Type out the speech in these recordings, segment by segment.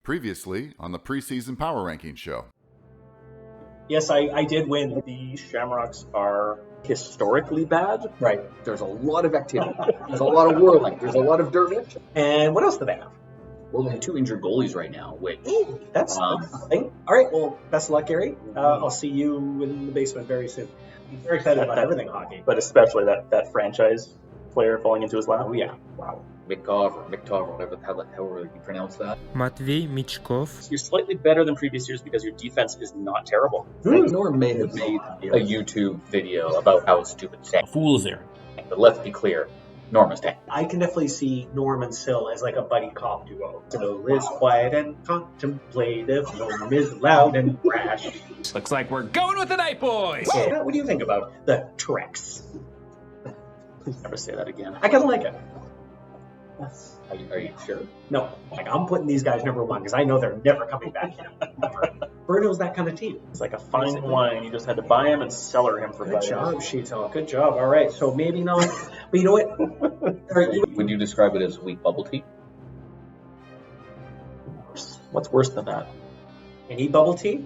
Previously on the preseason power ranking show. Yes, I did win. The Shamrocks are historically bad. Right. There's a lot of activity. There's a lot of whirling. There's a lot of dirt. And what else do they have? Well, they have 2 injured goalies right now, which... That's something. All right, well, best of luck, Gary. I'll see you in the basement very soon. I'm very excited about everything hockey. But especially that franchise player falling into his lap. Oh, yeah. Wow. Miktov, whatever the hell you pronounce that. Matvey Michkov. You're slightly better than previous years because your defense is not terrible. Norm may have made a YouTube video about how stupid Sam. Fool's errand. But let's be clear, Norm is tank. I can definitely see Norm and Syl as like a buddy cop duo. Syl is quiet and contemplative. Norm is loud and brash. Looks like we're going with the Night Boys. Yeah, what do you think about the Trex? Please never say that again. I kind of like it. Are you sure? No, like I'm putting these guys number one because I know they're never coming back here. Never. Bruno's that kind of team. It's like a fine wine. You just had to buy him and cellar him for Good 5 job, years. Sheetal. Good job. All right, so maybe not. But you know what? Would you describe it as weak bubble tea? What's worse than that? Any bubble tea?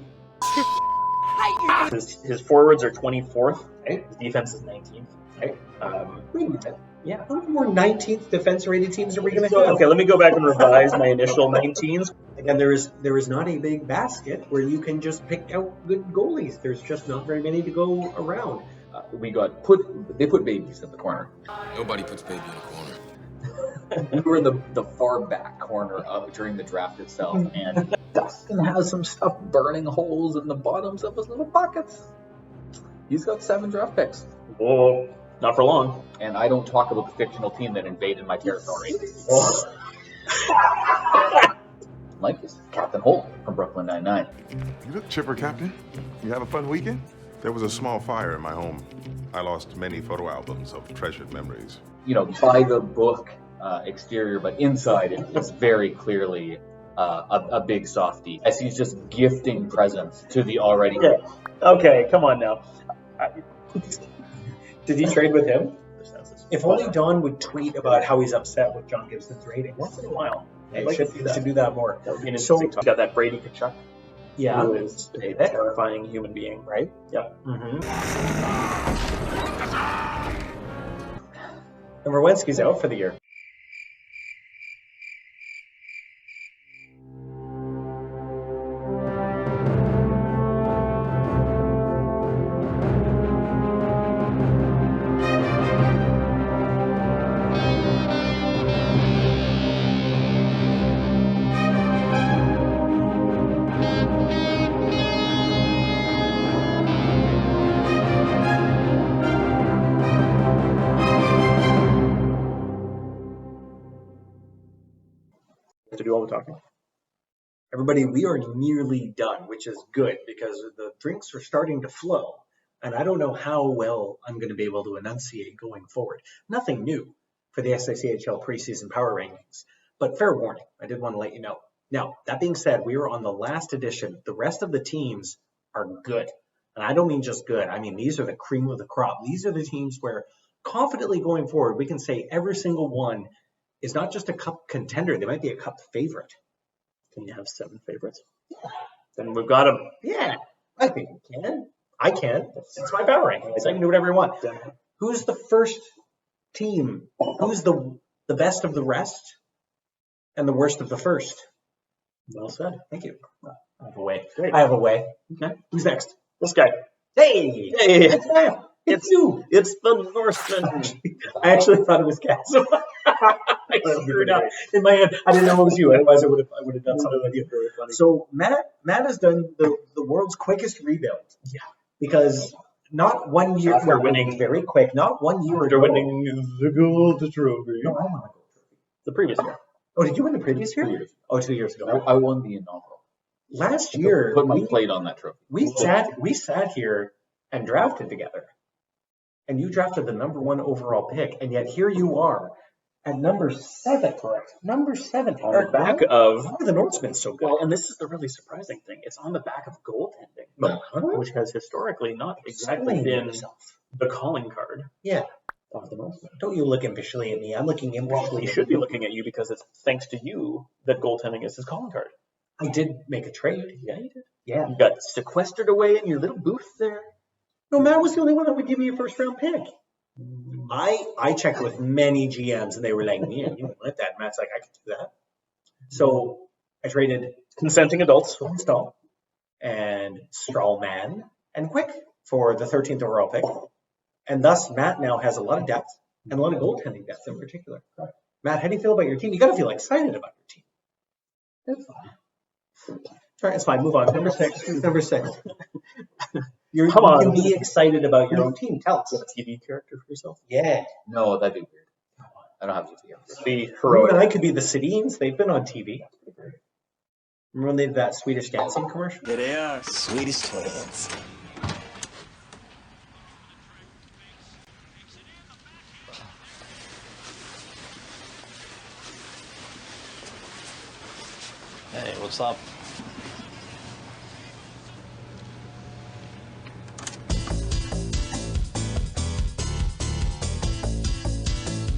His forwards are 24th. Okay. His defense is 19th. Okay. Wait a minute. Yeah. How many more 19th defense-rated teams are we going to So, have? okay, let me go back and revise my initial 19s. Again, there is not a big basket where you can just pick out good goalies. There's just not very many to go around. They put babies in the corner. Nobody puts baby in a corner. We were in the far back corner during the draft itself, and Dustin has some stuff burning holes in the bottoms of his little pockets. He's got 7 draft picks. Whoa, not for long. And I don't talk about the fictional team that invaded my territory. Mike is Captain Holt from Brooklyn Nine-Nine. You look chipper, Captain. You have a fun weekend? There was a small fire in my home. I lost many photo albums of treasured memories. You know, by the book exterior, but inside it's very clearly a big softie, as he's just gifting presents to the already. Yeah. Okay, come on now. Did he trade with him? If only Don would tweet about how he's upset with John Gibson's rating. Once in a while. Yeah, I'd like to see that. should do that more. That would be an So- interesting talk. Got that Brady Kachuk, Yeah. who is a terrifying human being. Right? Yep. Mm-hmm. And Rowensky's out for the year. To do all the talking. Everybody, we are nearly done, which is good because the drinks are starting to flow. And I don't know how well I'm going to be able to enunciate going forward. Nothing new for the SICHL preseason power rankings, but fair warning, I did want to let you know. Now, that being said, we are on the last edition. The rest of the teams are good. And I don't mean just good. I mean, these are the cream of the crop. These are the teams where confidently going forward, we can say every single one is not just a cup contender. They might be a cup favorite. Can you have 7 favorites? Then we've got them. Yeah, I think we can. I can. It's my power rankings. I can do whatever I want. Who's the first team? Who's the best of the rest and the worst of the first? Well said. Thank you. I have a way. Great. I have a way. Okay. Who's next? This guy. Hey! Hey! It's you! It's the Norseman. I actually thought it was Cass. I screwed up in my head. I didn't know it was you. Otherwise, I would have done something with you. So Matt has done the world's quickest rebuild. Yeah. Because not 1 year After winning very quick. Not 1 year After ago. winning the gold trophy. No, I won a gold trophy. The previous year. Oh, did you win the previous year? 2 years. Oh, 2 years ago. I won the inaugural. Last year, Put my plate on that trophy. we sat here and drafted together. And you drafted the number 1 overall pick, and yet here you are at number 7. Correct. Number 7. On the back of... How are the Norsemen so good? Well, and this is the really surprising thing. It's on the back of goaltending, which has historically not exactly Explain been yourself. the calling card Yeah. of the Norsemen. Don't you look impishly at me. I'm looking impishly He at should be you. looking at you because it's thanks to you that goaltending is his calling card. I did make a trade. Yeah, you did. Yeah. You got sequestered away in your little booth there. No, Matt was the only one that would give me a first round pick. I checked with many GMs and they were like, yeah, you don't want that. Matt's like, I could do that. So I traded Consenting adults. Stall and Strawman and Quick for the 13th overall pick. And thus, Matt now has a lot of depth and a lot of goaltending depth in particular. Matt, how do you feel about your team? You got to feel excited about your team. That's fine. All right, it's fine. Move on. Number six. Number 6. You Come on. can be excited about your own team. Tell us. You have a TV character for yourself? Yeah. No, that'd be weird. I don't have to. Be You heroic. and I could be the Sedines. They've been on TV. Remember when they did that Swedish dancing commercial? Here they are, Swedish toilets. Hey, what's up?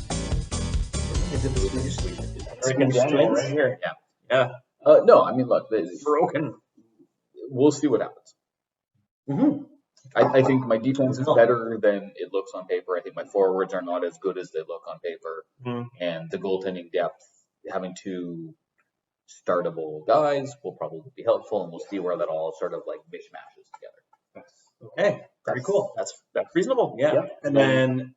They did the Swedish Swedish. American Daniel right here. Yeah. No, I mean, look, Broken. we'll see what happens. Mm-hmm. I think my defense is better than it looks on paper. I think my forwards are not as good as they look on paper. Mhm. And the goaltending depth, having 2 startable guys will probably be helpful, and we'll see where that all sort of like mishmashes together. Okay, very cool. That's reasonable. Yeah. And then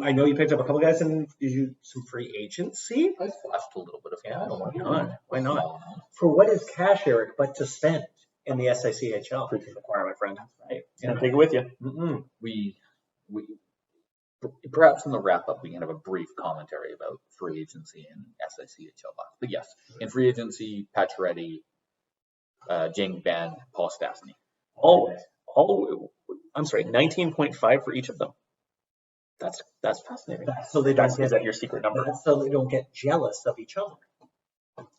I know you picked up a couple guys and did you some free agency? I flashed a little bit of Yeah, cash. why not? Why not? For what is cash, Eric, but to spend in the SICHL? Preaching the choir, my friend. Right. And take it with you. Mm-mm. We perhaps in the wrap up we can have a brief commentary about free agency and SICHL. But yes, in free agency, Pacioretty, James Benn, Paul Stastny. I'm sorry, 19.5 for each of them. That's fascinating. So they don't Is get that your secret number? so they don't get jealous of each other.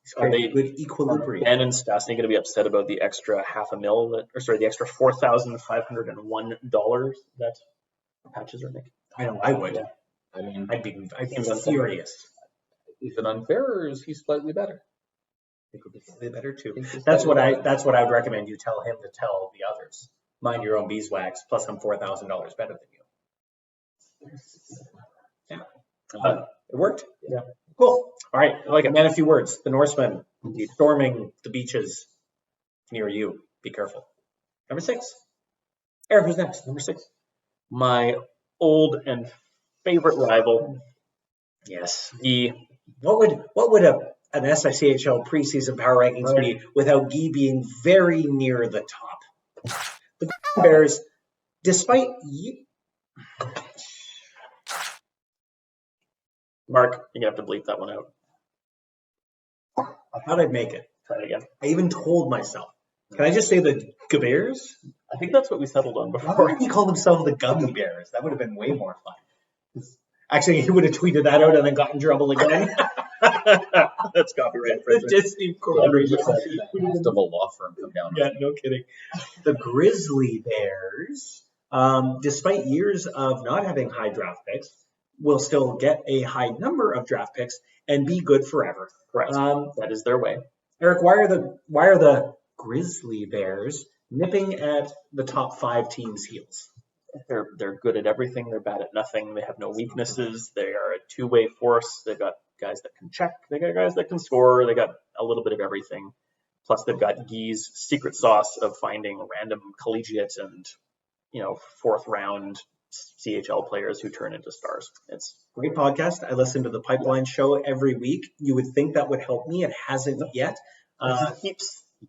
It's Are very they- good equilibrium. Ben and Stastny going to be upset about the extra the extra $4,501 that Patches are making? I know I would. I mean, I'd be Seems furious. is it unfair or is he slightly better? It could be slightly better too. I think he's That's slightly what better. I would recommend you tell him to tell the others. Mind your own beeswax, plus I'm $4,000 better than you. Yeah. It worked. Yeah. Cool. All right, I like it. And then a few words. The Norsemen storming the beaches near you. Be careful. Number 6. Eric, who's next? Number 6. My old and favorite rival. Yes. What would an SICHL preseason power rankings be without Guy being very near the top? The Bears, despite you. Mark, you're going to have to bleep that one out. I thought I'd make it. Try it again. I even told myself. Can I just say the Bears? I think that's what we settled on Why before. didn't he call themselves the Gummy Bears? That would have been way more fun. Actually, he would have tweeted that out and then got in trouble again. That's copyright The infringement. Disney Corporation. Most of a law firm come down. Yeah, no kidding. The Grizzly Bears, despite years of not having high draft picks, will still get a high number of draft picks and be good forever. Correct. That is their way. Eric, why are the Grizzly Bears nipping at the top 5 teams' heels? They're good at everything. They're bad at nothing. They have no weaknesses. They are a two-way force. They've got guys that can check. They got guys that can score. They got a little bit of everything. Plus, they've got Guy's secret sauce of finding random collegiate and 4th round CHL players who turn into stars. It's Great podcast. I listen to the Pipeline Show every week. You would think that would help me. It hasn't yet. he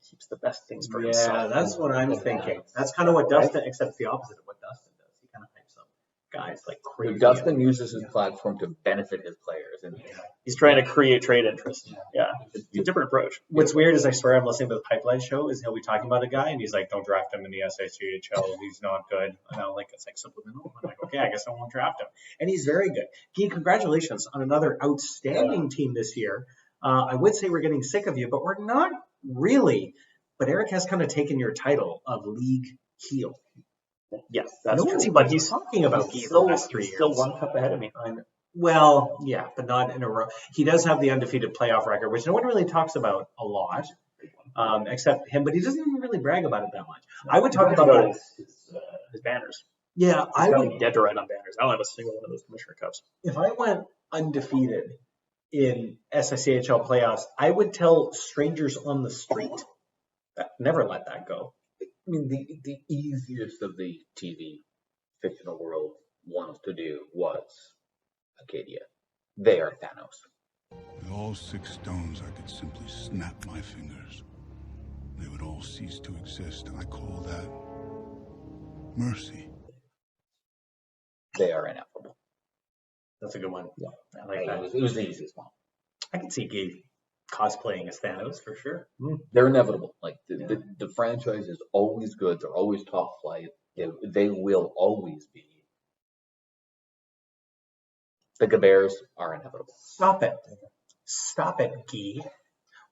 keeps the best things for Yeah, himself. that's what I'm thinking. That's kind of what Dustin, except the opposite of what Dustin does. He kind of hypes up guys like crazy. Dustin uses his platform to benefit his players, and He's trying to create trade interest. Yeah, it's a different approach. What's weird is I swear I'm listening to the Pipeline Show is he'll be talking about a guy and he's like, don't draft him in the SICHL. He's not good. And I'm like, it's like subliminal. I'm like, okay, I guess I won't draft him. And he's very good. Gee, congratulations on another outstanding team this year. I would say we're getting sick of you, but we're not really. But Eric has kind of taken your title of league heel. Yes, that's No true. one's But even he's talking about Guy the still, last 3 he's years. still one cup ahead of me. Well, yeah, but not in a row. He does have the undefeated playoff record, which no one really talks about a lot. except him, but he doesn't even really brag about it that much. I would talk about that. His banners. Yeah, I He's would. probably dead to right on banners. I don't have a single one of those Commissioner Cups. If I went undefeated in SSCHL playoffs, I would tell strangers on the street. Never let that go. I mean, the easiest of the TV fictional world ones to do was Acadia. They are Thanos. With all 6 stones, I could simply snap my fingers. They would all cease to exist. I call that mercy. They are ineffable. That's a good one. Yeah. I like that. It was the easiest one. I can see Gabe cosplaying as Thanos for sure. They're inevitable. Like the franchise is always good. They're always top flight. They will always be. The Gabers are inevitable. Stop it. Stop it, Guy.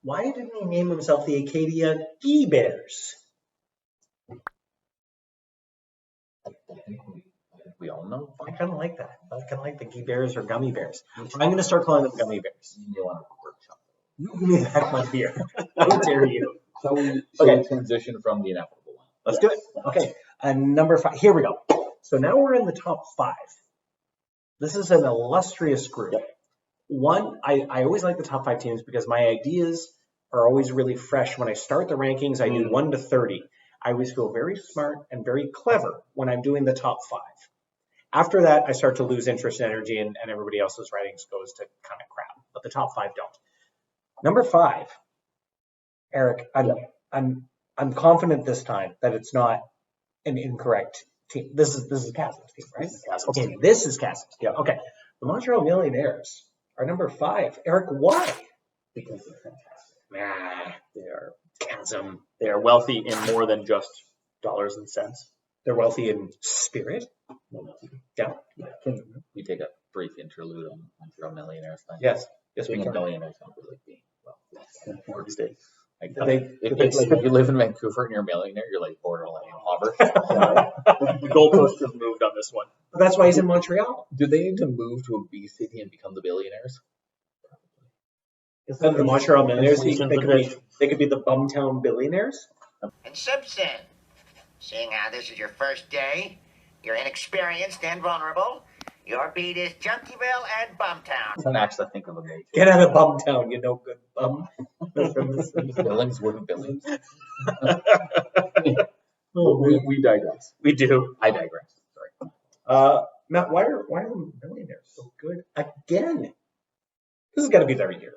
Why didn't he name himself the Acadia Guy Bears? We all know. I kind of like that. I kind of like the Guy Bears or Gummy Bears. I'm going to start calling them Gummy Bears. You want to workshop. You give me that one here. How dare you? So we transition from the inevitable one. Let's do it. Okay. Number 5. Here we go. So now we're in the top 5. This is an illustrious group. One, I always like the top 5 teams because my ideas are always really fresh. When I start the rankings, I do 1 to 30. I always feel very smart and very clever when I'm doing the top 5. After that, I start to lose interest and energy, and everybody else's writings goes to kind of crap. But the top 5 don't. Number 5, Eric, I'm confident this time that it's not an incorrect team. This is Chasm's team, right? Okay, this is Chasm's team. Yeah. Okay. The Montreal Millionaires are number 5. Eric, why? Because they're fantastic. Nah, they are chasm. They are wealthy in more than just dollars and cents. They're wealthy in spirit. Yeah. Can we take a brief interlude on Montreal Millionaires then? Yes. Yes, we Being a can. millionaire is not really being wealthy. Like, They- if you live in Vancouver and you're a millionaire, you're like borderline hobber. The goalposts have moved on this one. But that's why he's in Montreal. Do they need to move to a B city and become the billionaires? Instead of the Montreal Millionaires, they could be the Bumtown Billionaires. And Simpson, seeing how this is your first day, you're inexperienced and vulnerable, your beat is Junkieville and Bumtown. And actually, I think of a major. Get out of Bumtown, you no good bum. Billings wouldn't Billings. Oh, we digress. We do. I digress. Sorry. Matt, why are the Millionaires so good again? This has got to be their year.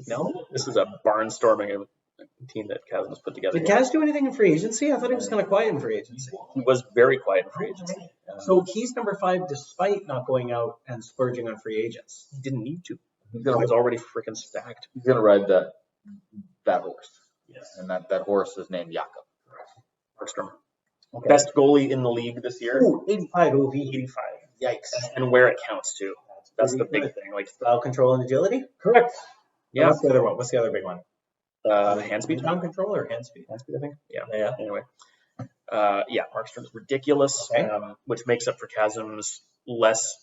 No? This is a barnstorming of a team that Chasm has put together. Did Kaz do anything in free agency? I thought he was kind of quiet in free agency. He was very quiet in free agency. So he's number 5 despite not going out and splurging on free agents. He didn't need to. He's He was already freaking stacked. gonna ride that horse. Yes. And that horse is named Jakob. Markstrom. Okay. Best goalie in the league this year. Ooh, 85 OV. 85. Yikes. And where it counts too. That's the big thing. Like, Style control and agility? correct. Yeah. What's the other one? What's the other big one? Hand speed. Down control or hand speed? Hand speed, I think. Yeah. Yeah. Anyway. Yeah, Markstrom is ridiculous, Okay. which makes up for Chasm's less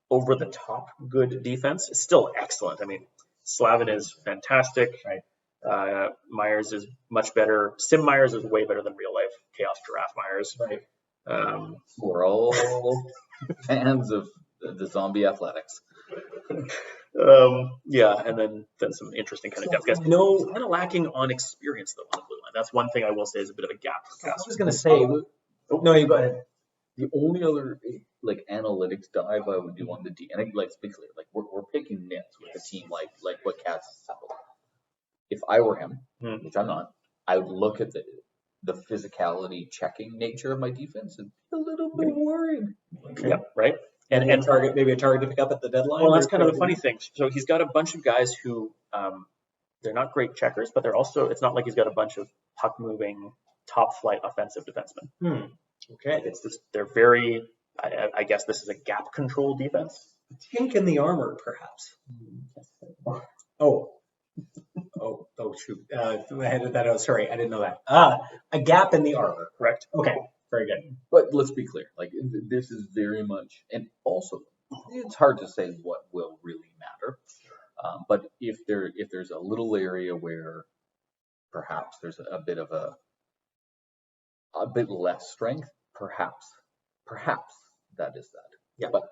over the top good defense. It's still excellent. I mean, Slavin is fantastic. Right. Myers is much better. Sim Myers is way better than real life Chaos Giraffe Myers. Right. We're all fans of the zombie athletics. Yeah, and then some interesting kind of depth guys. Kind of lacking on experience though on the blue line. That's one thing I will say is a bit of a gap for I Chasm. was going to say, no, you go ahead. The only other like analytics dive I would do on the D, and like let's be clear, like we're picking nits with a team like what Cats has settled. If I were him, which I'm not, I would look at the physicality checking nature of my defense and be a little bit worried. Yeah, right. And Maybe a target to pick up at the deadline. well, that's kind of the funny thing. So he's got a bunch of guys who they're not great checkers, but they're also it's not like he's got a bunch of puck moving top flight offensive defensemen. Okay. It's just they're very. I guess this is a gap control defense. Chink in the armor, perhaps. Oh, shoot. I had that out. Sorry, I didn't know that. A gap in the armor. Correct. Okay, very good. But let's be clear, like this is very much, and also it's hard to say what will really matter. But if there's a little area where perhaps there's a bit of a bit less strength. Perhaps that is that. Yeah. But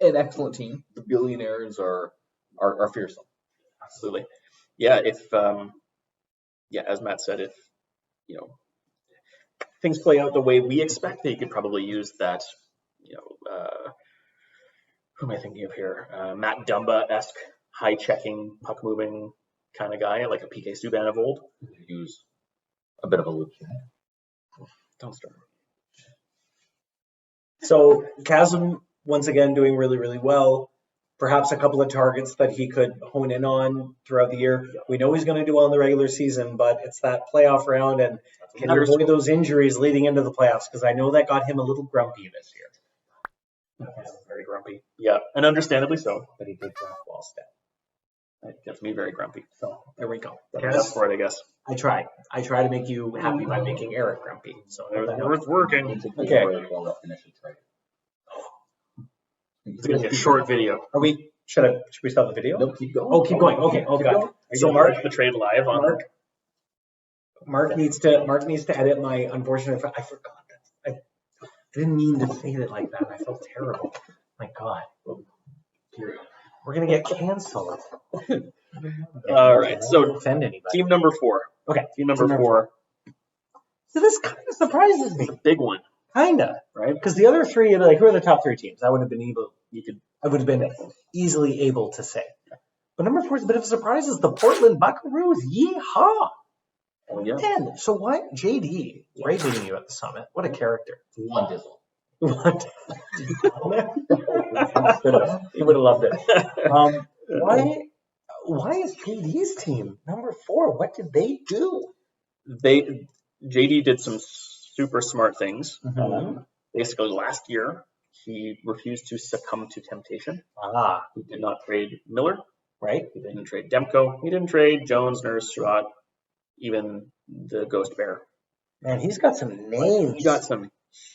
an excellent team. The Billionaires are fearsome. Absolutely. Yeah, if as Matt said, if things play out the way we expect, they could probably use that, who am I thinking of here? Matt Dumba-esque high checking, puck moving kind of guy, like a PK Subban of old. Use a bit of a loop. Don't start. So Chasm, once again, doing really, really well. Perhaps a couple of targets that he could hone in on throughout the year. We know he's going to do well in the regular season, but it's that playoff round, and can he avoid those injuries leading into the playoffs? Because I know that got him a little grumpy this year. Very grumpy. Yeah, and understandably so. But he did draft Wallstedt. That gets me very grumpy. So there we go. That's for it, I guess. I try to make you happy by making Eric grumpy. So It's working. Okay. It's going to be a short video. Should we stop the video? Nope, keep going. Oh, keep going. Okay. Oh God. So Mark, the trade live on. Mark needs to edit my unfortunate. I forgot that. I didn't mean to say it like that. I felt terrible. My God. We're gonna get canceled. All right. So Offend anybody. team number 4. Okay. Team number 4. So this kind of surprises me. Big one. Kinda, right? Because the other three, like, who are the top 3 teams? I would have been easily able to say. But number 4 is a bit of a surprise. Is the Portland Buckaroos? Yeehaw! Oh, yeah. Man, so what? JD, great meeting you at the summit. What a character. Wonderful. What? He would have loved it. Why is JD's team number 4? What did they do? JD did some super smart things. Mm-hmm. Basically, last year he refused to succumb to temptation. He did not trade Miller. Right. He didn't trade Demko. He didn't trade Jones, Nurse, Sherrod, even the Ghost Bear. Man, he's got some names. He got some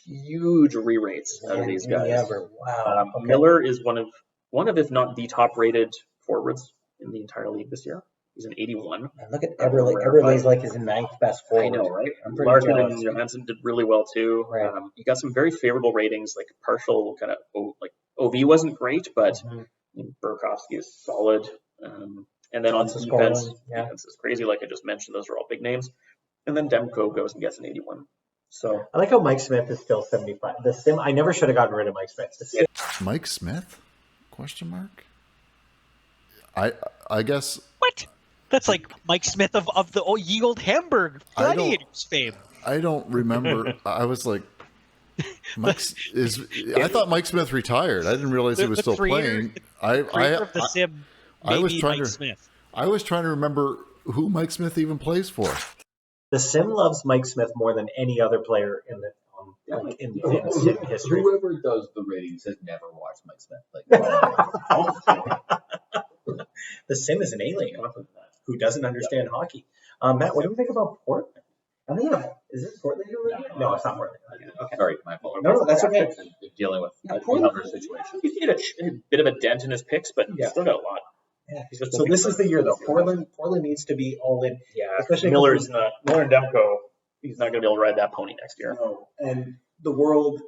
huge re-rates out of these guys. Wow. Okay. Miller is one of, if not the top-rated forwards in the entire league this year. He's an 81. And look at Everly. Everly's like his 9th best forward. I know, right? I'm pretty Larkin jealous. and Johansson did really well too. Right. He got some very favorable ratings, like partial kind of like OV wasn't great, but Burakovsky is solid. And then on defense, defense is crazy. Like I just mentioned, those are all big names. And then Demko goes and gets an 81. So I like how Mike Smith is still 75. The sim, I never should have gotten rid of Mike Smith. Mike Smith? Question mark? I guess. What? That's like Mike Smith of the ye old Hamburg Gladiators fame. I don't remember. I was like, I thought Mike Smith retired. I didn't realize he was still playing. Creator of the sim, Mike Smith. I was trying to remember who Mike Smith even plays for. The sim loves Mike Smith more than any other player in the in sim history. Whoever does the ratings has never watched Mike Smith. The sim is an alien who doesn't understand hockey. Matt, what do you think about Portland? Is it Portland? No, it's not Portland. Okay. Sorry, my fault. No, that's okay. Dealing with a Portland, number situation. He's made a bit of a dent in his picks, but he's still got a lot. Yeah. So this is the year though. Portland needs to be all in. Yeah, especially Miller and Demko. He's not going to be able to ride that pony next year. No. And the world,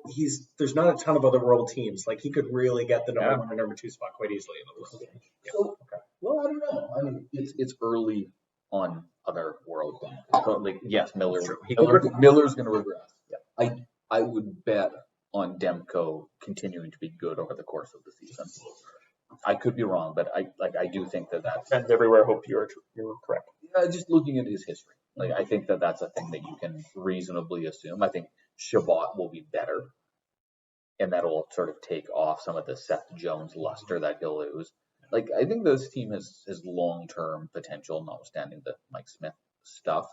there's not a ton of other world teams. Like he could really get the number 1 and number 2 spot quite easily in the world. So, well, I don't know. I mean, it's early on other world things. Like, yes, Miller's going to regress. Yeah. I would bet on Demko continuing to be good over the course of the season. I could be wrong, but I do think that's fans everywhere hope you're correct. Yeah, just looking at his history, I think that's a thing that you can reasonably assume. I think Shabbat will be better, and that'll sort of take off some of the Seth Jones luster that he'll lose. I think this team has long-term potential, notwithstanding the Mike Smith stuff.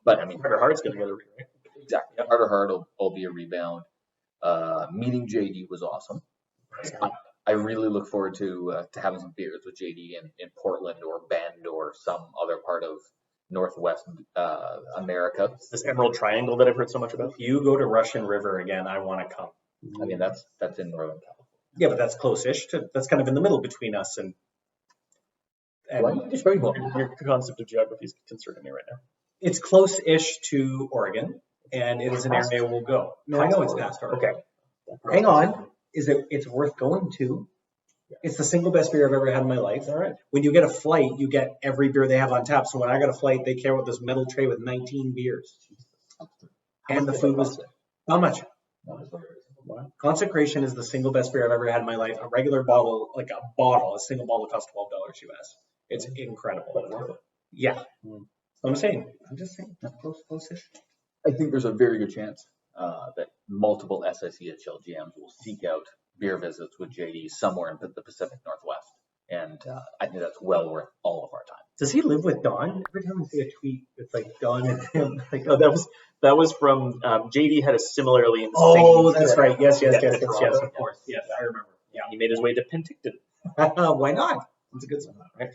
But I mean, Carter Hart's going to get a rebound. Exactly. Yeah. Carter Hart will be a rebound. Meeting JD was awesome. I really look forward to having some beers with JD in Portland or Bend or some other part of Northwest America. This Emerald Triangle that I've heard so much about. If you go to Russian River again, I want to come. I mean, that's in Northern California. Yeah, but that's close-ish. That's kind of in the middle between us and And It's very well. Your concept of geography is concerning me right now. it's close-ish to Oregon, and it is an area we'll go. No, I know it's past Oregon. Okay. Hang on. It's worth going to. It's the single best beer I've ever had in my life. All right. When you get a flight, you get every beer they have on tap. So when I got a flight, they came with this metal tray with 19 beers. And the food was, how much? Consecration is the single best beer I've ever had in my life. A regular bottle, like a single bottle costs $12 US. It's incredible. Yeah. I'm just saying, close-ish. I think there's a very good chance that multiple SICHL GMs will seek out beer visits with JD somewhere in the Pacific Northwest. And I think that's well worth all of our time. Does he live with Don? Every time I see a tweet, it's like Don and him. Like, Oh, that was from JD had a similarly insane. oh, that's right. Yes, Yeah, of course. Yes, I remember. Yeah, he made his way to Penticton. Why not? It's a good song, right?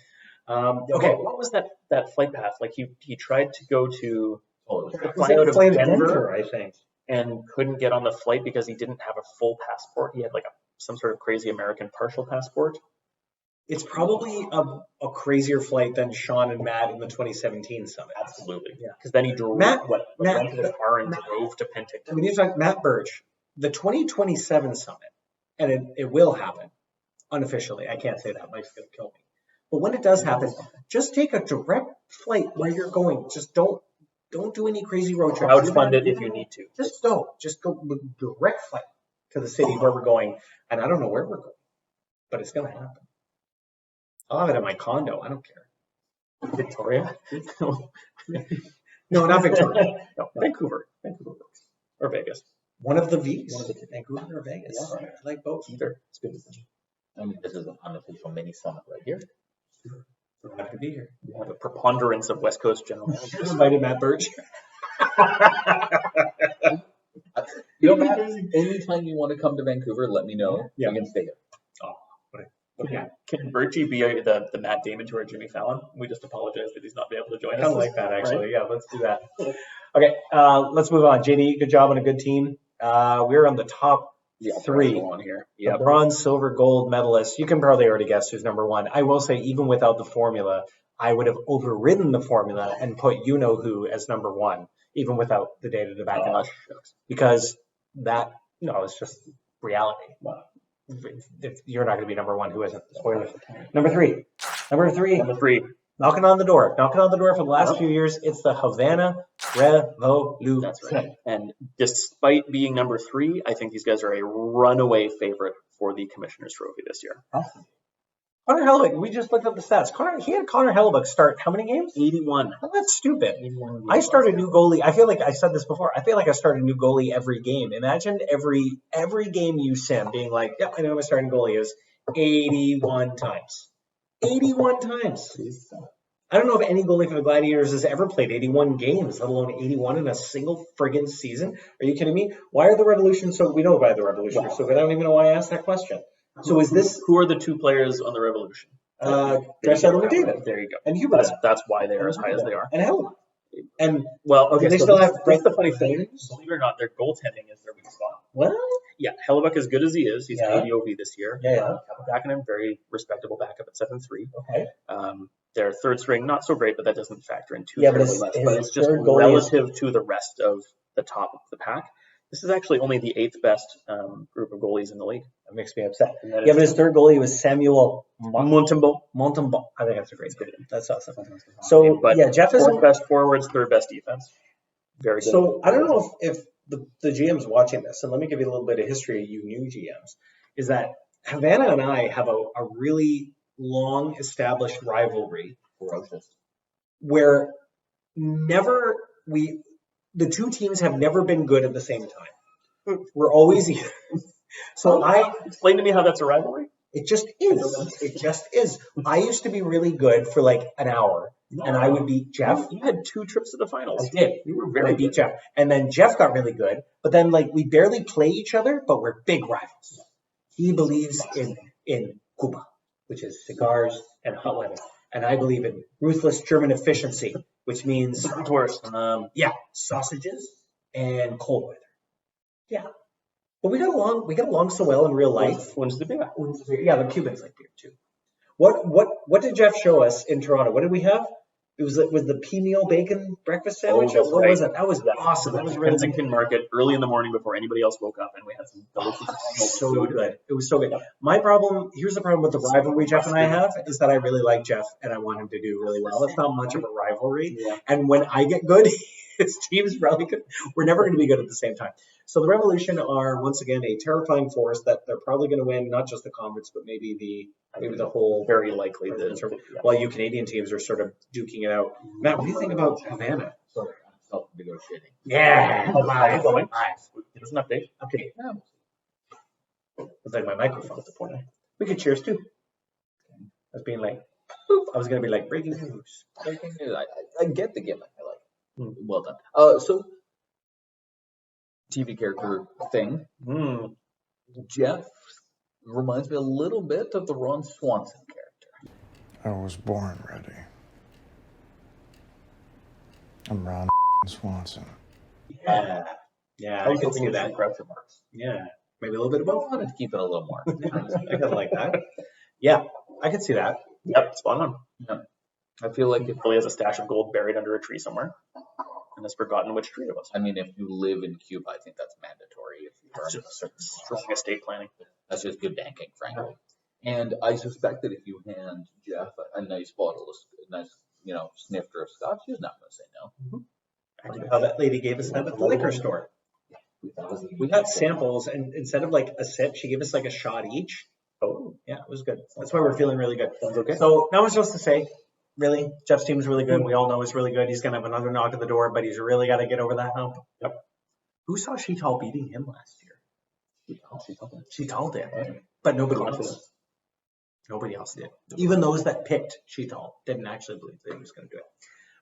Okay, what was that flight path? Like he tried to go to fly out of Flight Denver, I think. and couldn't get on the flight because he didn't have a full passport. He had like some sort of crazy American partial passport. It's probably a crazier flight than Sean and Matt in the 2017 summit. Absolutely. Yeah. Because then he drove, Matt- rented a car and drove to Penticton. We need to talk Matt Birch, the 2027 summit, and it will happen unofficially. I can't say that. Mike's going to kill me. But when it does happen, just take a direct flight where you're going. Just don't do any crazy road trips. Crowdfund it if you need to. Just don't. Just go with direct flight to the city where we're going. And I don't know where we're going, but it's going to happen. I'll have it at my condo. I don't care. Victoria? No, not Victoria. No, Vancouver. Or Vegas. One of the V's. Vancouver or Vegas. Yeah, right. I like both. Either. It's a good decision. I mean, this is an unofficial mini summit right here. We're happy to be here. You have a preponderance of West Coast general managers. Just invited Matt Birch. Anytime you want to come to Vancouver, let me know. Yeah. We can stay here. Okay. Can Birchie be the Matt Damon to our Jimmy Fallon? We just apologize that he's not be able to join I us. kind of like that, actually. Right? Yeah, let's do that. Okay, let's move on. JD, good job on a good team. We're on the top three. On here. The Yeah. bronze, silver, gold medalists. You can probably already guess who's number one. I will say, even without the formula, I would have overridden the formula and put you know who as number one, even without the data to back it up. Because it's just reality. If you're not going to be number one, who isn't? Spoilers. Number three. Number three. Knocking on the door for the last few years. It's the Havana Revolution. That's right. And despite being number three, I think these guys are a runaway favorite for the Commissioner's Trophy this year. Connor Hellebuck, we just looked up the stats. He had Connor Hellebuck start how many games? 81. Oh, that's stupid. 81 I start a new goalie. I feel like I said this before. I feel like I start a new goalie every game. Imagine every game you sim being like, yep, I know my starting goalie is 81 times. 81 times. I don't know if any goalie for the Gladiators has ever played 81 games, let alone 81 in a single friggin' season. Are you kidding me? Why are the Revolution so? We know why the Revolution are so good. I don't even know why I asked that question. So is this who are the two players on the Revolution? Draisaitl and McDavid. There you go. And Hubert. That's why they're as high as they are. And Hellebuck. And well, okay, they so still have that's the funny thing. Believe it or not, their goaltending is their weak spot. Well, yeah, Hellebuck as good as he is. He's Yeah. 80 OV this year. Yeah. Kapanen, very respectable backup at 7-3. Okay. Their third string, not so great, but that doesn't factor in too Yeah, but terribly his- less. his But it's just third goalie is- relative to the rest of the top of the pack. This is actually only the 8th best group of goalies in the league. That makes me upset. And that Yeah, is but his third goalie was Samuel Montembeault. I think that's a great name. That's awesome. So, But yeah, Jeff is fourth best forwards, third best defense. Very good. So I don't know if the GM's watching this, and let me give you a little bit of history of you new GMs, is that Havana and I have a really long established rivalry where the two teams have never been good at the same time. We're always either. So explain to me how that's a rivalry. It just is. It just is. I used to be really good for like an hour, and I would beat Jeff. You had 2 trips to the finals. I did. You were I very beat good. Jeff. And then Jeff got really good, but then like we barely play each other, but we're big rivals. He believes in Cuba, which is cigars and hot weather. And I believe in ruthless German efficiency, which means sausages and cold weather. Yeah. But we got along so well in real life. When's the beer? Yeah, the Cubans like beer too. What did Jeff show us in Toronto? What did we have? It was the pea meal bacon breakfast sandwich. that's What right. was it? That was awesome. That was really Kensington Market early in the morning before anybody else woke up, and we had some delicious so food. good. It was so good. Here's the problem with the rivalry Jeff and I have, is that I really like Jeff and I want him to do really well. It's not much of a rivalry. Yeah. And when I get good, his team's really good. We're never going to be good at the same time. So the Revolution are once again a terrifying force that they're probably going to win not just the conference, but maybe the whole. Very likely. While you Canadian teams are sort of duking it out. Matt, what do you think about Havana? Sorry, I'm self-negotiating. Yeah, live. Give us an update. Okay. It's like my microphone at the point. We could cheers too. I was being like, boop. I was gonna be like breaking news. Breaking news. I get the gimmick. I like it. Well done. So TV character thing. Jeff reminds me a little bit of the Ron Swanson character. I was born ready. I'm Ron Swanson. Yeah, I can see that. Groucho Marx. Yeah, maybe a little bit of both. I wanted to keep it a little more. I kind of like that. Yeah, I can see that. Yep, spot on. Yeah. I feel like if Probably has a stash of gold buried under a tree somewhere, and has forgotten which tree it was. I mean, if you live in Cuba, I think that's mandatory. If you are Just strong estate planning. That's just good banking, frankly. And I suspect that if you hand Jeff a nice bottle of snifter of scotch, he's not going to say no. Actually, how that lady gave us that at the liquor store. We got samples, and instead of like a sip, she gave us like a shot each. Oh, yeah, it was good. That's why we're feeling really good. Okay. So now I'm supposed to say, really, Jeff's team's really good. We all know he's really good. He's gonna have another knock at the door, but he's really got to get over that hump. Yep. Who saw Sheetal beating him last year? Sheetal did, but nobody else. Nobody else did. Even those that picked Sheetal didn't actually believe that he was going to do it.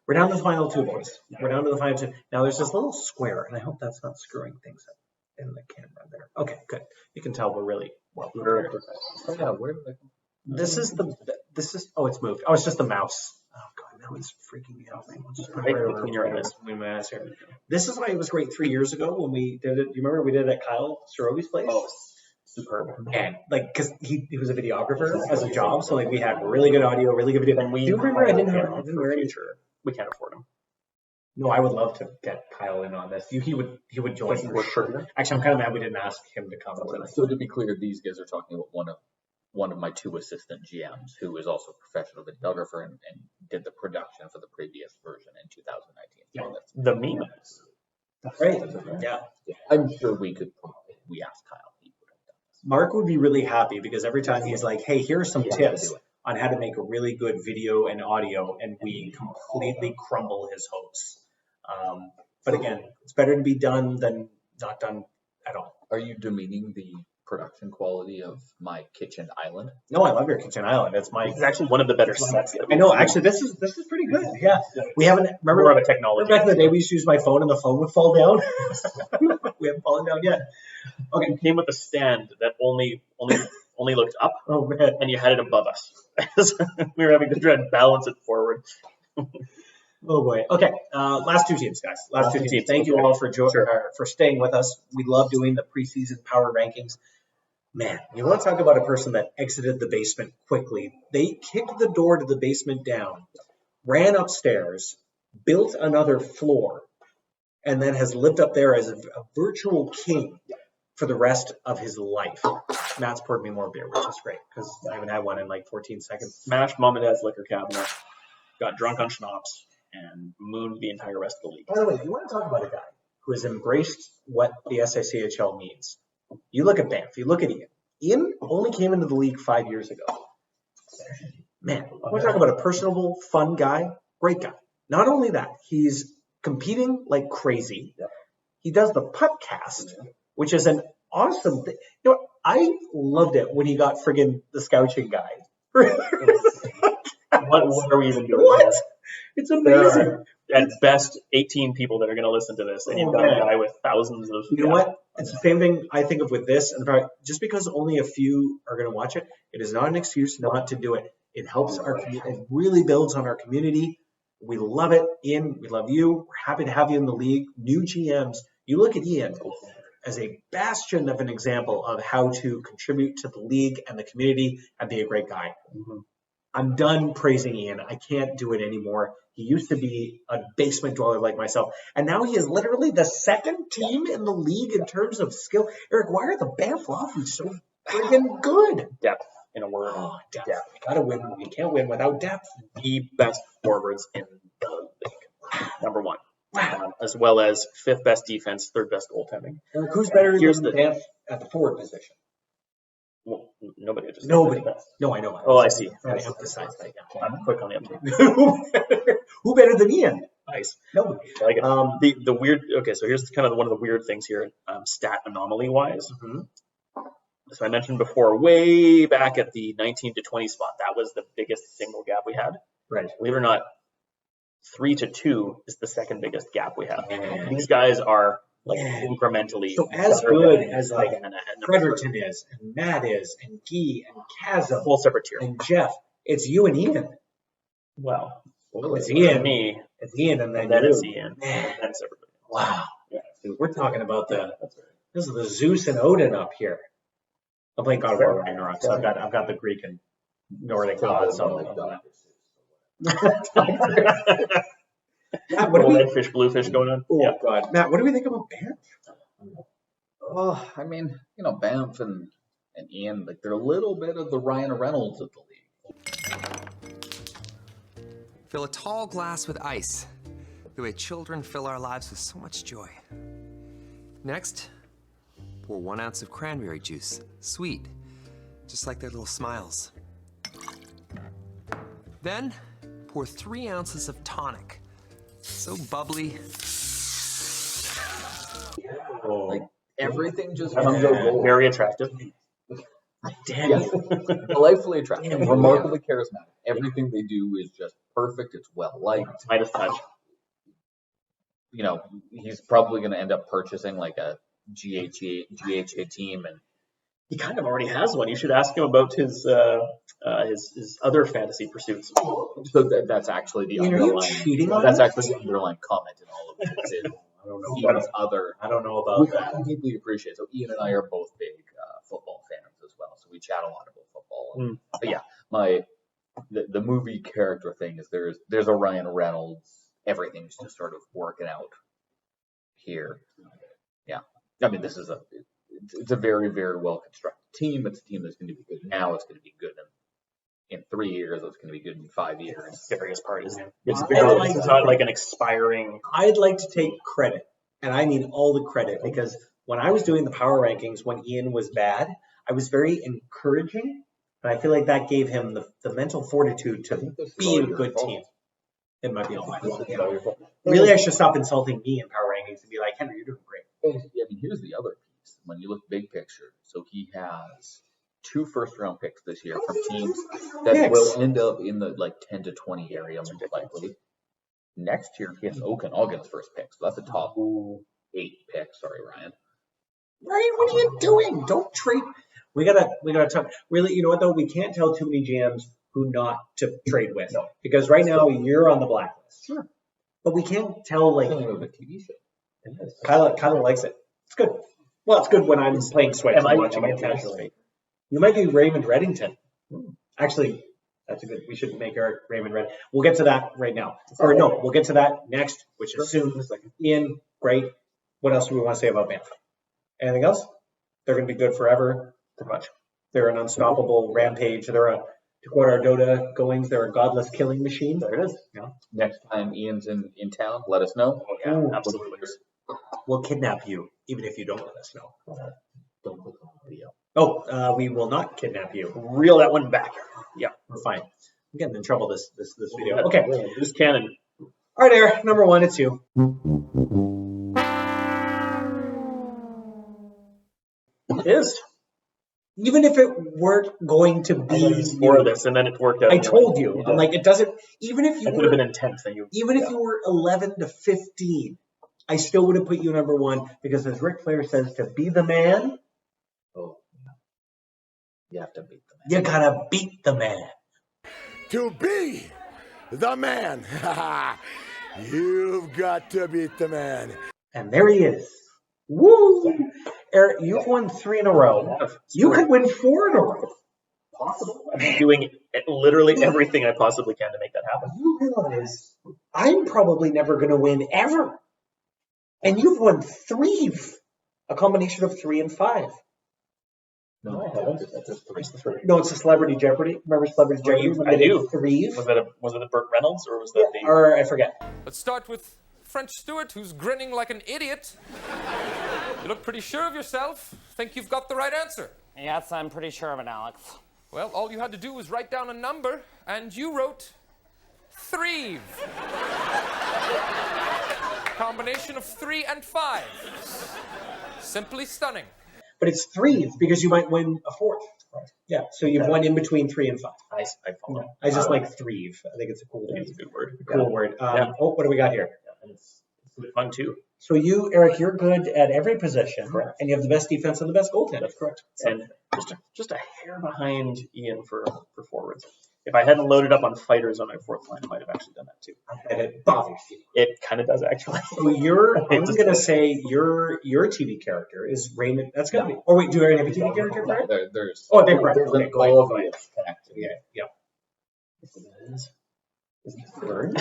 We're down to the final two, boys. We're down to the final two. Now there's this little square, and I hope that's not screwing things up in the camera there. Okay, good. You can tell we're really well prepared. Oh, yeah, where did I come? This is oh, it's moved. Oh, it's just the mouse. Oh god, now it's freaking me out. Let's just put it right between your eyes. This is why it was great 3 years ago when we did it. You remember we did it at Kyle Sorovi's place? Oh, superb. And like, cause he was a videographer as a job, so like we had really good audio, really good video. And do you remember I didn't wear any? We can't afford him. No, I would love to get Kyle in on this. He would join for sure. Actually, I'm kind of mad we didn't ask him to come. So to be clear, these guys are talking about one of my two assistant GMs, who is also a professional videographer and did the production for the previous version in 2019. Yeah, the meme. Right. Yeah. I'm sure we asked Kyle. Mark would be really happy because every time he's like, hey, here are some tips on how to make a really good video and audio, and we completely crumble his hopes. But again, it's better to be done than not done at all. Are you demeaning the production quality of my kitchen island? No, I love your kitchen island. It's actually one of the better sets. I know. Actually, this is pretty good. Yeah, we haven't. Remember more of a technology. Back in the day, we used to use my phone, and the phone would fall down. We haven't fallen down yet. Okay, it came with a stand that only looked up. Oh man! And you had it above us. We were having to try and balance it forward. Oh boy. Okay. Last two teams, guys. Last two teams. Thank you all for staying with us. We love doing the preseason power rankings. Man, you want to talk about a person that exited the basement quickly. They kicked the door to the basement down, ran upstairs, built another floor, and then has lived up there as a virtual king for the rest of his life. Matt's poured me more beer, which is great because I haven't had one in like 14 seconds. Smashed mom and dad's liquor cabinet, got drunk on schnapps, and mooned the entire rest of the league. By the way, you want to talk about a guy who has embraced what the SICHL means. You look at Banff, you look at Ian. Ian only came into the league 5 years ago. Man, we're talking about a personable, fun guy, great guy. Not only that, he's competing like crazy. He does the Puttcast, which is an awesome thing. You know, I loved it when he got friggin' the Scouching guy. What are we even doing? What? It's amazing. At best, 18 people that are going to listen to this, and you've got a guy with thousands of. You know what? It's the same thing I think of with this. And just because only a few are going to watch it, it is not an excuse not to do it. It helps our community. It really builds on our community. We love it. Ian, we love you. We're happy to have you in the league. New GMs. You look at Ian as a bastion of an example of how to contribute to the league and the community and be a great guy. I'm done praising Ian. I can't do it anymore. He used to be a basement dweller like myself, and now he is literally the second team in the league in terms of skill. Eric, why are the Banff Lofties so friggin' good? Depth, in a word. Oh, depth. We gotta win. We can't win without depth. The best forwards in the league. Number one. As well as 5th best defense, 3rd best goaltending. Eric, who's better Here's than Banff at the forward position? Well, nobody. Just Nobody. No, I know. Oh, I see. I'm trying to emphasize that. Yeah. I'm quick on the uptake. Who better than Ian? Nice. Nobody. I like it. The weird. Okay, so here's kind of one of the weird things here, stat anomaly wise. Mm-hmm. So I mentioned before, way back at the 19 to 20 spot, that was the biggest single gap we had. Right. Believe it or not, 3 to 2 is the second biggest gap we have. These guys are like incrementally. So as good as like and Fredericton is, and Matt is, and Guy, and Chasm, whole separate tier. and Jeff, it's you and Ian. Well, It's Ian. Me. It's Ian, and then then you. it's Ian. Man. And then separately. Wow. Yeah. Dude, we're talking about That's right. this is the Zeus and Odin up here. I'm playing God of War Ragnarok, so I've got the Greek and Nordic gods. Matt, what do we? Red fish, blue fish going on. Oh God, Matt, what do we think about Banff? Oh, I mean, you know, Banff and Ian, like they're a little bit of the Ryan Reynolds of the league. Fill a tall glass with ice, the way children fill our lives with so much joy. Next, pour 1 ounce of cranberry juice, sweet, just like their little smiles. Then, pour 3 ounces of tonic, so bubbly. Like everything just very attractive. Damn. Yes. Delightfully attractive, remarkably charismatic. Everything they do is just perfect. It's well liked. Midas touch. You know, he's probably going to end up purchasing like a GHA team, and He kind of already has one. You should ask him about his other fantasy pursuits. so that's actually the Ian, are you underlying. cheating on That's us? actually the underlying comment in all of this. Is I don't know. Ian's other. I don't know about that. We deeply appreciate. So Ian and I are both big football fans as well. So we chat a lot about football. But yeah, the movie character thing is there's a Ryan Reynolds. Everything's just sort of working out here. Yeah, I mean this is it's a very, very well constructed team. It's a team that's going to be good now. It's going to be good in 3 years. It's going to be good in 5 years. Various parties. It's like- not like an expiring. I'd like to take credit, and I mean all the credit, because when I was doing the power rankings when Ian was bad, I was very encouraging, and I feel like that gave him the mental fortitude to be a good team. It might be all my fault. Really, I should stop insulting me in power rankings and be like, Henry, you're doing great. I mean, here's the other piece. When you look big picture, so he has 2 first-round picks this year from teams that will end up in the like 10 to 20 area, most likely. Next year, he has Okanagan's first pick, so that's a top 8 pick. Sorry, Ryan. Ryan, what are you doing? Don't trade. We gotta talk. Really, you know what though? We can't tell too many GMs who not to trade with, because right now you're on the blacklist. Sure. But we can't tell like It's a TV show. Kyla likes it. It's good. Well, it's good when I'm playing Switch and watching it casually. You might be Raymond Reddington. Actually, that's a good. We should make Eric Raymond Red. We'll get to that right now. Or no, we'll get to that next, which is soon. Ian, great. What else do we want to say about Banff? Anything else? They're going to be good forever. Pretty much. They're an unstoppable rampage. They're a, to quote our Dota goings, they're a godless killing machine. There it is. Yeah. Next time Ian's in town, let us know. Oh, yeah, absolutely. We'll kidnap you, even if you don't let us know. Don't look on the video. Oh, we will not kidnap you. Reel that one back. Yeah. We're fine. I'm getting in trouble this video. Okay. This cannon. All right, Eric. Number 1, it's you. It is. Even if it weren't going to be for this, and then it worked out. I told you. I'm like, it doesn't. Even if you would have been intense. Then even if you were 11 to 15, I still would have put you number 1, because as Ric Flair says, to be the man, you have to beat the man. You gotta beat the man. To be the man, you've got to beat the man. And there he is. Woo! Eric, you've won 3 in a row. You could win 4 in a row. Possible. I'm doing literally everything I possibly can to make that happen. You realize I'm probably never going to win ever. And you've won 3, a combination of 3 and 5. No, I haven't. That's just the 3. No, it's a Celebrity Jeopardy. Remember Celebrity Jeopardy? I do. 3. Was it a Burt Reynolds or was that the? Or I forget. Let's start with French Stewart, who's grinning like an idiot. You look pretty sure of yourself. Think you've got the right answer. Yes, I'm pretty sure of it, Alex. Well, all you had to do was write down a number, and you wrote 3. Combination of 3 and 5. Simply stunning. But it's 3 because you might win a 4th. Yeah, so you've won in between 3 and 5. I follow. I just like 3. I think it's a cool It's a good word. Cool word. Oh, what do we got here? And it's fun too. So you, Eric, you're good at every position, correct, and you have the best defense and the best goaltender. That's correct. And just a hair behind Ian for forwards. If I hadn't loaded up on fighters on my 4th line, I might have actually done that too. And it bothers you. It kind of does actually. So I'm going to say your TV character is Raymond. That's going to be. Oh wait, do I already have a TV character for it? There's. Oh, they're right. There's Okay, an connected. Yeah. Is he third?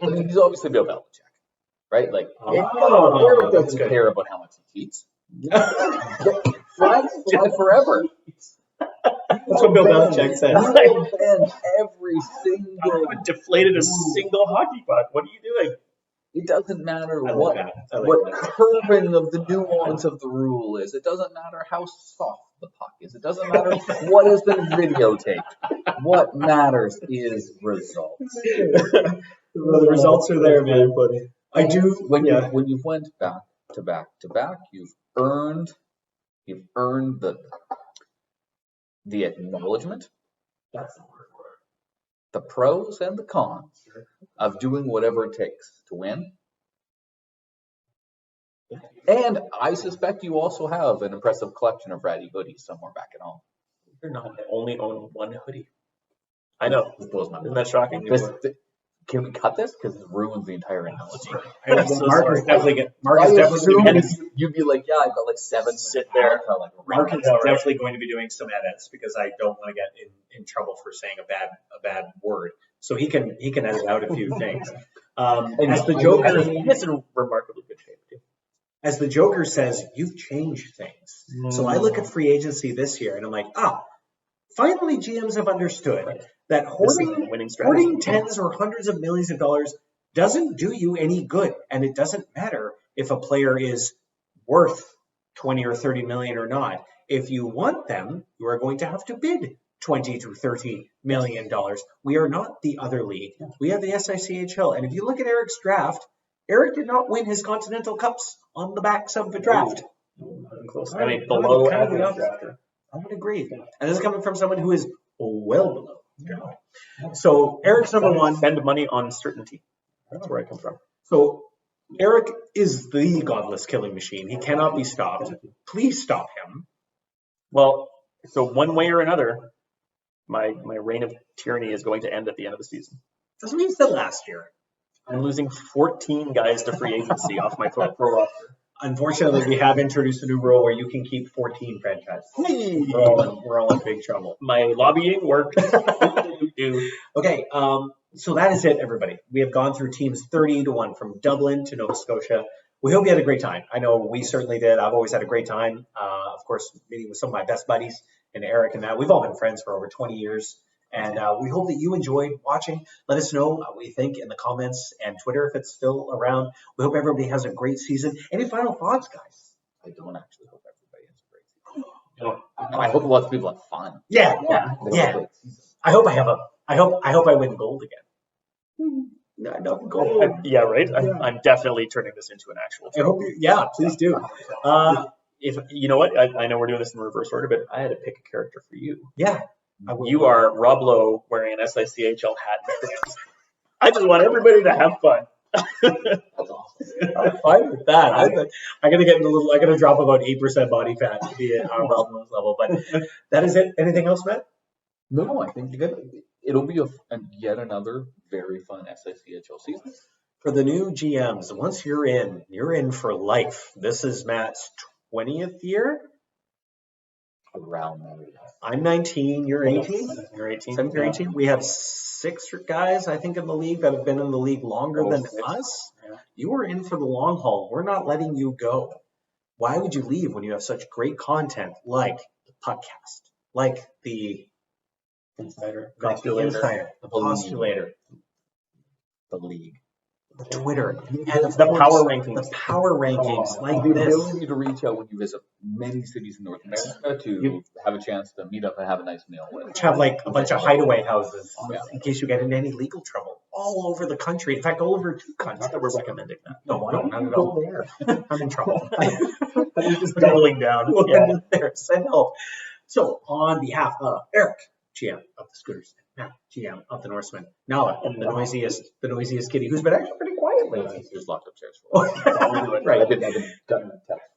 I mean, he's obviously Bill Belichick, right? Like, Eric doesn't care about how much he cheats. Fly forever. That's what Bill Belichick says. And every I single. haven't deflated a single hockey puck. What are you doing? It doesn't matter I what like what that. curving of the nuance of the rule is. It doesn't matter how soft the puck is. It doesn't matter what has been videotaped. What matters is results. The results are there, man. I do. When you went back to back to back, you've earned the acknowledgement, the pros and the cons of doing whatever it takes to win. And I suspect you also have an impressive collection of ratty hoodies somewhere back at home. You're not. I only own one hoodie. I know. This blows my mind. Isn't that shocking? Can we cut this? Because it ruins the entire analogy. Mark is definitely You'd be like, yeah, I've got like 7. Sit there. Mark is definitely going to be doing some edits because I don't want to get in trouble for saying a bad word. So he can edit out a few things. As the Joker, it's in remarkably good shape too. As the Joker says, you've changed things. So I look at free agency this year and I'm like, finally GMs have understood that hoarding tens or hundreds of millions of dollars doesn't do you any good. And it doesn't matter if a player is worth 20 or 30 million or not. If you want them, you are going to have to bid 20 to 30 million dollars. We are not the other league. We have the SICHL. And if you look at Eric's draft, Eric did not win his Continental Cups on the backs of the draft. Close. I mean, below average drafter. I would agree. And this is coming from someone who is well below. So Eric's number 1. Spend money on certainty. That's where I come from. So Eric is the godless killing machine. He cannot be stopped. Please stop him. Well, so one way or another, my reign of tyranny is going to end at the end of the season. That's what he said last year. I'm losing 14 guys to free agency off my pro roster. Unfortunately, we have introduced a new rule where you can keep 14 franchises. We're all in big trouble. My lobbying worked. Okay, so that is it, everybody. We have gone through teams 30-1 from Dublin to Nova Scotia. We hope you had a great time. I know we certainly did. I've always had a great time. Of course, meeting with some of my best buddies and Eric and that. We've all been friends for over 20 years. And we hope that you enjoyed watching. Let us know what you think in the comments and Twitter if it's still around. We hope everybody has a great season. Any final thoughts, guys? I don't actually hope everybody has a great season. I hope lots of people have fun. Yeah. I hope I win gold again. No, gold. Yeah, right. I'm definitely turning this into an actual show. Please do. If you know what, I know we're doing this in reverse order, but I had to pick a character for you. Yeah. You are Rob Lowe wearing an SICHL hat and pants. I just want everybody to have fun. That's awesome. I'm fine with that. I gotta drop about 8% body fat to be at Rob Lowe's level. But that is it. Anything else, Matt? No, I think it'll be yet another very fun SICHL season. For the new GMs, once you're in for life. This is Matt's 20th year. Around that. I'm 19. You're 18. You're 18. 17 or 18. We have 6 guys, I think, in the league that have been in the league longer than us. Yeah. You are in for the long haul. We're not letting you go. Why would you leave when you have such great content like the podcast, like the Insider, the Insider, the Postulator, The league. the Twitter, and the power rankings. The power rankings like The this. ability to reach out when you visit many cities in North America to have a chance to meet up and have a nice meal with. Which have like a bunch of hideaway houses Yeah. in case you get into any legal trouble all over the country. In fact, all over 2 countries. Not that we're recommending that. No, I don't. Not at all. there. I'm in trouble. You're just doubling down. We'll Yeah. end it there. Send help. So, on behalf of Eric, GM of the Scooters, Matt, GM of the Norsemen, Nala, the noisiest kitty, who's been actually pretty quiet lately. He's locked upstairs. Right. I've been gotten a text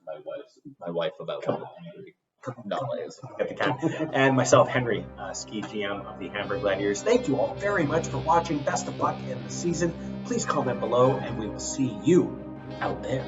from my wife about how angry Nala is. Get the cat. And myself, Henry, Ski GM of the Hamburg Gladiators. Thank you all very much for watching. Best of luck in the season. Please comment below, and we will see you out there.